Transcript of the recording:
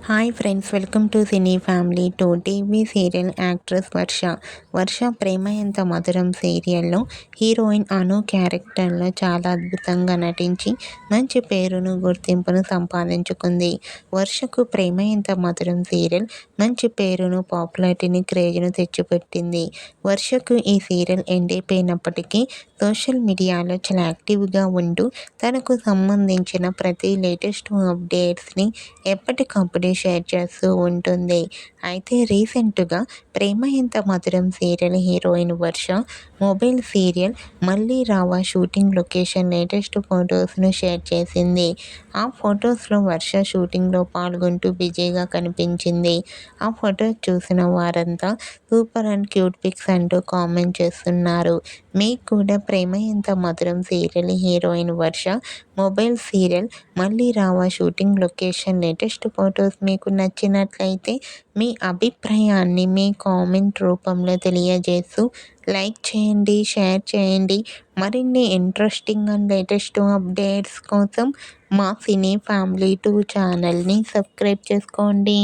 Hi friends, welcome to cine family two. TV serial actress Varsha Prema Entha Madhuram సీరియల్లో heroine అను క్యారెక్టర్లో చాలా అద్భుతంగా నటించి మంచి పేరును గుర్తింపును సంపాదించుకుంది. వర్షకు ప్రేమ ఎంత మధురం సీరియల్ మంచి పేరును, పాపులారిటీని, క్రేజ్ను తెచ్చిపెట్టింది. వర్షకు ఈ సీరియల్ ఎండ్ అయిపోయినప్పటికీ సోషల్ మీడియాలో చాలా యాక్టివ్గా ఉంటూ తనకు సంబంధించిన ప్రతి లేటెస్ట్ అప్డేట్స్ని ఎప్పటికప్పుడు షేర్ చేస్తూ ఉంటుంది. అయితే రీసెంట్గా ప్రేమ ఎంత మధురం సీరియల్ హీరోయిన్ వర్ష మొబైల్ సీరియల్ మళ్ళీ రావా షూటింగ్ లొకేషన్ లేటెస్ట్ ఫొటోస్ను షేర్ చేసింది. ఆ ఫొటోస్లో వర్ష షూటింగ్లో పాల్గొంటూ బిజీగా కనిపించింది. ఆ ఫొటోస్ చూసిన వారంతా సూపర్ అండ్ క్యూట్ పిక్స్ అంటూ కామెంట్ చేస్తున్నారు. మీకు కూడా ప్రేమ ఎంత మధురం సీరియల్ హీరోయిన్ వర్ష మొబైల్ సీరియల్ మళ్ళీ రావా షూటింగ్ లొకేషన్ లేటెస్ట్ ఫొటోస్ మీకు నచ్చినట్లయితే మీ అభిప్రాయాన్ని మీ కామెంట్ రూపంలో తెలియజేస్తూ లైక్ చేయండి, షేర్ చేయండి. మరిన్ని ఇంట్రెస్టింగ్ అండ్ లేటెస్ట్ అప్డేట్స్ కోసం మా సినీ ఫ్యామిలీ 2 ఛానల్ని సబ్స్క్రైబ్ చేసుకోండి.